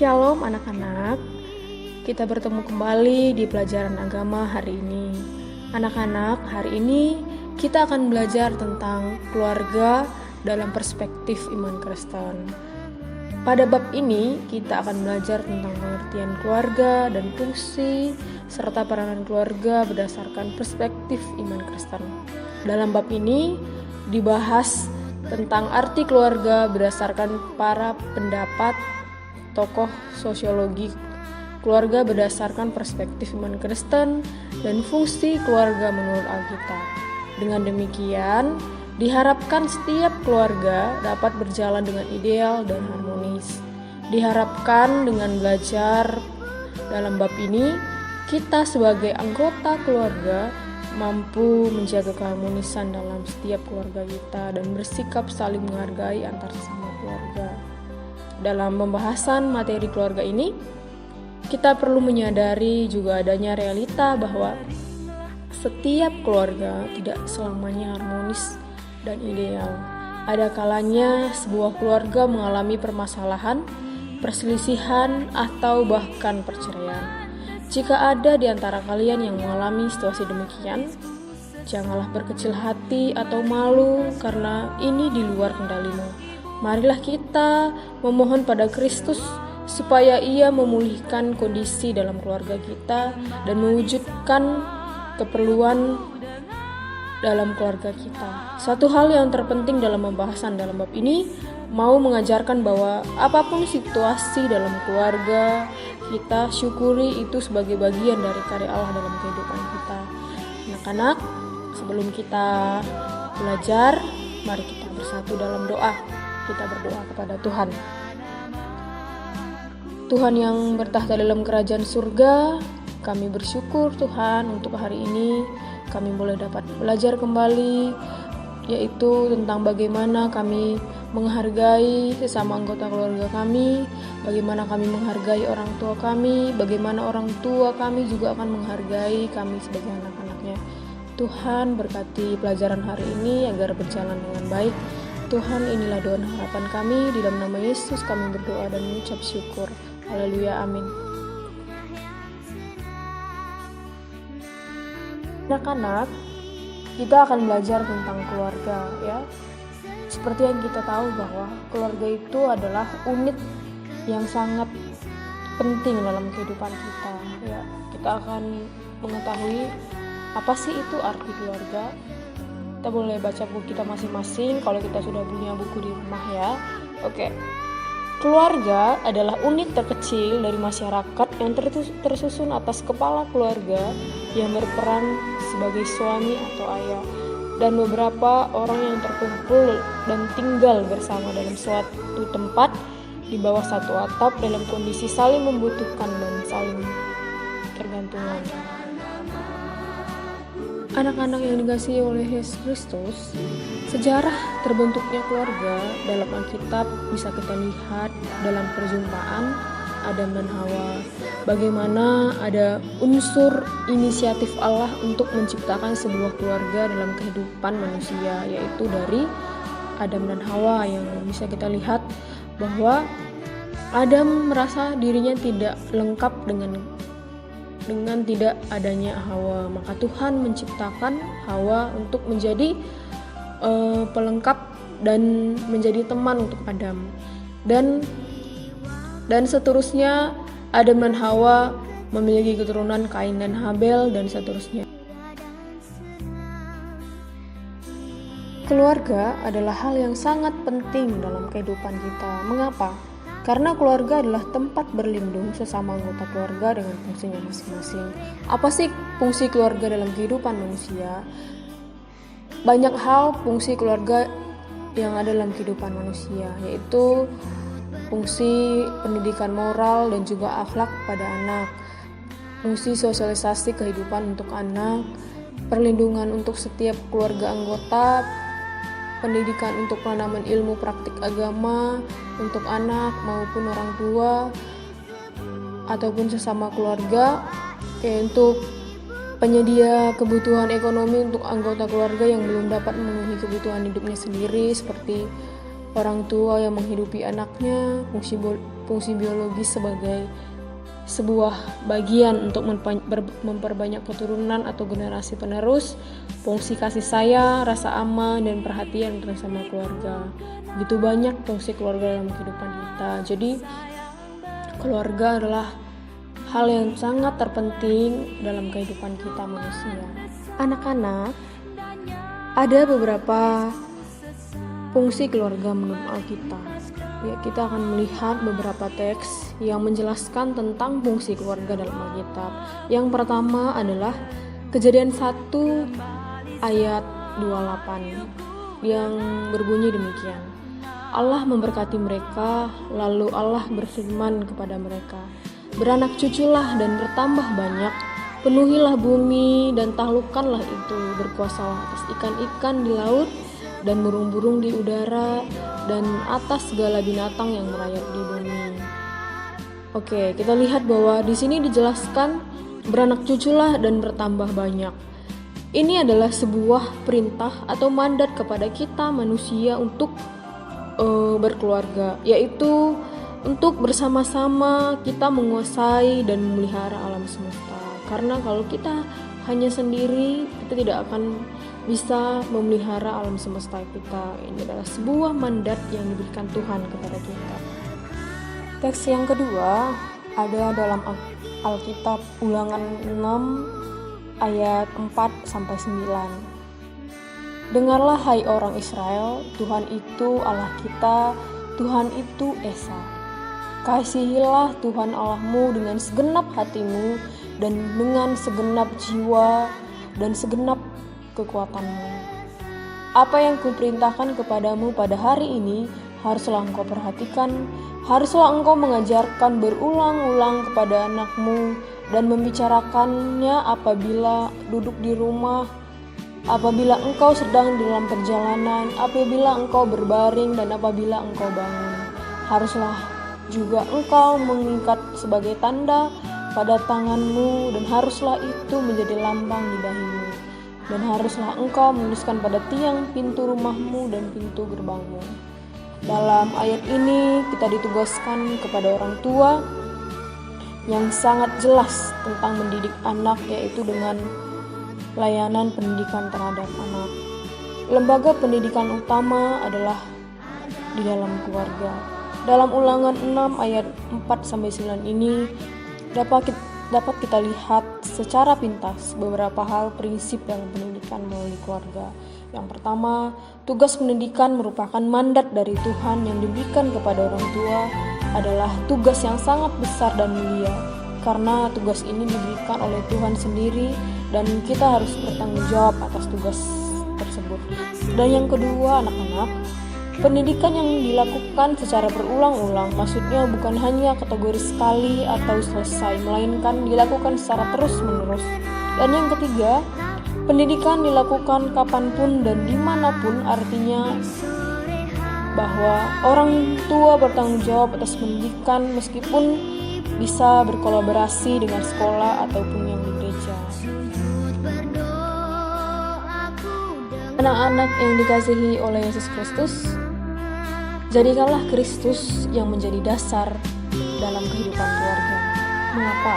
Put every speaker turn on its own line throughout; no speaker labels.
Shalom anak-anak, kita bertemu kembali di pelajaran agama hari ini. Anak-anak, hari ini kita akan belajar tentang keluarga dalam perspektif iman Kristen. Pada bab ini kita akan belajar tentang pengertian keluarga dan fungsi serta peranan keluarga berdasarkan perspektif iman Kristen. Dalam bab ini dibahas tentang arti keluarga berdasarkan para pendapat tokoh sosiologi keluarga berdasarkan perspektif iman Kristen dan fungsi keluarga menurut Alkitab. Dengan demikian, diharapkan setiap keluarga dapat berjalan dengan ideal dan harmonis. Diharapkan dengan belajar dalam bab ini, kita sebagai anggota keluarga mampu menjaga keharmonisan dalam setiap keluarga kita dan bersikap saling menghargai antar sesama keluarga. Dalam pembahasan materi keluarga ini, kita perlu menyadari juga adanya realita bahwa setiap keluarga tidak selamanya harmonis dan ideal. Ada kalanya sebuah keluarga mengalami permasalahan, perselisihan, atau bahkan perceraian. Jika ada di antara kalian yang mengalami situasi demikian, janganlah berkecil hati atau malu karena ini di luar kendalimu. Marilah kita memohon pada Kristus supaya Ia memulihkan kondisi dalam keluarga kita dan mewujudkan keperluan dalam keluarga kita. Satu hal yang terpenting dalam pembahasan dalam bab ini mau mengajarkan bahwa apapun situasi dalam keluarga kita, syukuri itu sebagai bagian dari karya Allah dalam kehidupan kita. Anak-anak, sebelum kita belajar, mari kita bersatu dalam doa. Kita berdoa kepada Tuhan. Tuhan yang bertahta dalam kerajaan surga, kami bersyukur Tuhan untuk hari ini kami boleh dapat belajar kembali, yaitu tentang bagaimana kami menghargai sesama anggota keluarga kami, bagaimana kami menghargai orang tua kami, bagaimana orang tua kami juga akan menghargai kami sebagai anak-anaknya. Tuhan berkati pelajaran hari ini agar berjalan dengan baik. Tuhan, inilah doa dan harapan kami, di dalam nama Yesus kami berdoa dan mengucap syukur. Haleluya, amin. Anak-anak, kita akan belajar tentang keluarga, ya. Seperti yang kita tahu bahwa keluarga itu adalah unit yang sangat penting dalam kehidupan kita, ya. Kita akan mengetahui apa sih itu arti keluarga. Kita boleh baca buku kita masing-masing kalau kita sudah punya buku di rumah, ya. Oke. Keluarga adalah unit terkecil dari masyarakat yang tersusun atas kepala keluarga yang berperan sebagai suami atau ayah dan beberapa orang yang terkumpul dan tinggal bersama dalam suatu tempat di bawah satu atap dalam kondisi saling membutuhkan dan saling tergantungan. Anak-anak yang dikasihi oleh Yesus Kristus, sejarah terbentuknya keluarga dalam Alkitab bisa kita lihat dalam perjumpaan Adam dan Hawa. Bagaimana ada unsur inisiatif Allah untuk menciptakan sebuah keluarga dalam kehidupan manusia, yaitu dari Adam dan Hawa, yang bisa kita lihat bahwa Adam merasa dirinya tidak lengkap dengan tidak adanya Hawa, maka Tuhan menciptakan Hawa untuk menjadi pelengkap dan menjadi teman untuk Adam. Dan seterusnya Adam dan Hawa memiliki keturunan Kain dan Habel dan seterusnya. Keluarga adalah hal yang sangat penting dalam kehidupan kita. Mengapa? Karena keluarga adalah tempat berlindung sesama anggota keluarga dengan fungsinya masing-masing. Apa sih fungsi keluarga dalam kehidupan manusia? Banyak hal fungsi keluarga yang ada dalam kehidupan manusia, yaitu fungsi pendidikan moral dan juga akhlak pada anak, fungsi sosialisasi kehidupan untuk anak, perlindungan untuk setiap keluarga anggota, pendidikan untuk penanaman ilmu praktik agama untuk anak maupun orang tua ataupun sesama keluarga, untuk penyedia kebutuhan ekonomi untuk anggota keluarga yang belum dapat memenuhi kebutuhan hidupnya sendiri, seperti orang tua yang menghidupi anaknya, fungsi biologis sebagai sebuah bagian untuk memperbanyak keturunan atau generasi penerus, fungsi kasih sayang, rasa aman, dan perhatian bersama keluarga. Begitu banyak fungsi keluarga dalam kehidupan kita. Jadi keluarga adalah hal yang sangat terpenting dalam kehidupan kita manusia. Anak-anak, ada beberapa fungsi keluarga menurut Alkitab. Ya, kita akan melihat beberapa teks yang menjelaskan tentang fungsi keluarga dalam Alkitab. Yang pertama adalah Kejadian 1 ayat 28 yang berbunyi demikian. Allah memberkati mereka, lalu Allah berfirman kepada mereka, "Beranak cuculah dan bertambah banyak, penuhilah bumi dan taklukkanlah itu, berkuasalah atas ikan-ikan di laut dan burung-burung di udara dan atas segala binatang yang merayap di bumi." Oke, kita lihat bahwa di sini dijelaskan beranak cuculah dan bertambah banyak. Ini adalah sebuah perintah atau mandat kepada kita manusia untuk berkeluarga, yaitu untuk bersama-sama kita menguasai dan memelihara alam semesta. Karena kalau kita hanya sendiri, kita tidak akan bisa memelihara alam semesta kita. Ini adalah sebuah mandat yang diberikan Tuhan kepada kita. Teks yang kedua ada dalam Alkitab Ulangan 6 ayat 4-9. Dengarlah hai orang Israel, Tuhan itu Allah kita, Tuhan itu Esa. Kasihilah Tuhan Allahmu dengan segenap hatimu dan dengan segenap jiwa dan segenap kekuatanmu. Apa yang kuperintahkan kepadamu pada hari ini haruslah engkau perhatikan, haruslah engkau mengajarkan berulang-ulang kepada anakmu dan membicarakannya apabila duduk di rumah, apabila engkau sedang dalam perjalanan, apabila engkau berbaring dan apabila engkau bangun. Haruslah juga engkau mengikat sebagai tanda pada tanganmu dan haruslah itu menjadi lambang di dahimu. Dan haruslah engkau menuliskan pada tiang pintu rumahmu dan pintu gerbangmu. Dalam ayat ini kita ditugaskan kepada orang tua yang sangat jelas tentang mendidik anak, yaitu dengan layanan pendidikan terhadap anak. Lembaga pendidikan utama adalah di dalam keluarga. Dalam Ulangan 6 ayat 4-9 ini dapat kita lihat secara pintas beberapa hal prinsip dalam pendidikan melalui keluarga. Yang pertama, tugas pendidikan merupakan mandat dari Tuhan yang diberikan kepada orang tua adalah tugas yang sangat besar dan mulia, karena tugas ini diberikan oleh Tuhan sendiri dan kita harus bertanggung jawab atas tugas tersebut. Dan yang kedua, anak-anak, pendidikan yang dilakukan secara berulang-ulang, maksudnya bukan hanya kategori sekali atau selesai, melainkan dilakukan secara terus-menerus. Dan yang ketiga, pendidikan dilakukan kapanpun dan dimanapun, artinya bahwa orang tua bertanggung jawab atas pendidikan meskipun bisa berkolaborasi dengan sekolah ataupun yang di gereja. Anak-anak yang dikasihi oleh Yesus Kristus, jadikanlah Kristus yang menjadi dasar dalam kehidupan keluarga. Mengapa?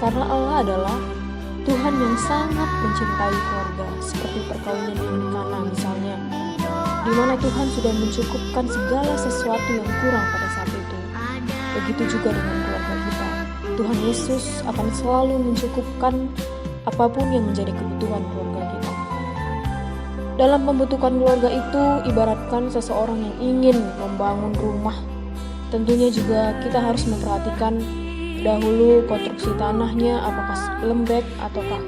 Karena Allah adalah Tuhan yang sangat mencintai keluarga, seperti perkawinan yang di Kana misalnya, di mana Tuhan sudah mencukupkan segala sesuatu yang kurang pada saat itu. Begitu juga dengan keluarga kita. Tuhan Yesus akan selalu mencukupkan apapun yang menjadi kebutuhan keluarga kita. Dalam pembentukan keluarga itu ibaratkan seseorang yang ingin membangun rumah. Tentunya juga kita harus memperhatikan dahulu konstruksi tanahnya, apakah lembek ataukah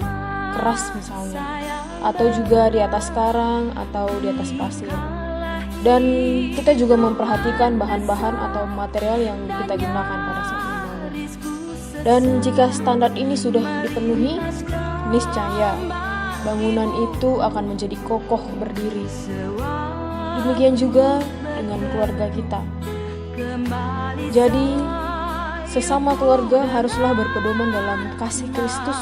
keras misalnya, atau juga di atas karang atau di atas pasir. Dan kita juga memperhatikan bahan-bahan atau material yang kita gunakan pada saat membangun. Dan jika standar ini sudah dipenuhi, niscaya bangunan itu akan menjadi kokoh berdiri. Demikian juga dengan keluarga kita. Jadi sesama keluarga haruslah berpedoman dalam kasih Kristus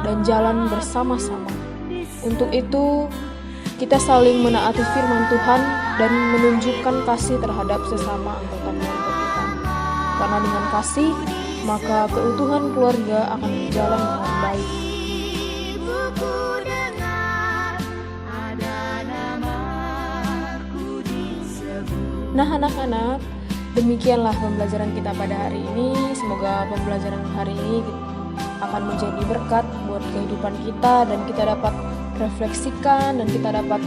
dan jalan bersama-sama. Untuk itu, kita saling menaati firman Tuhan dan menunjukkan kasih terhadap sesama anggota keluarga kita. Karena dengan kasih, maka keutuhan keluarga akan berjalan dengan baik. Nah anak-anak, demikianlah pembelajaran kita pada hari ini. Semoga pembelajaran hari ini akan menjadi berkat buat kehidupan kita, dan kita dapat refleksikan dan kita dapat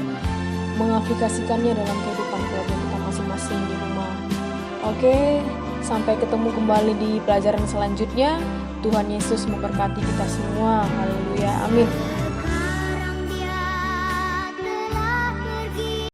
mengaplikasikannya dalam kehidupan keluarga kita masing-masing di rumah. Oke, sampai ketemu kembali di pelajaran selanjutnya. Tuhan Yesus memberkati kita semua. Haleluya, amin.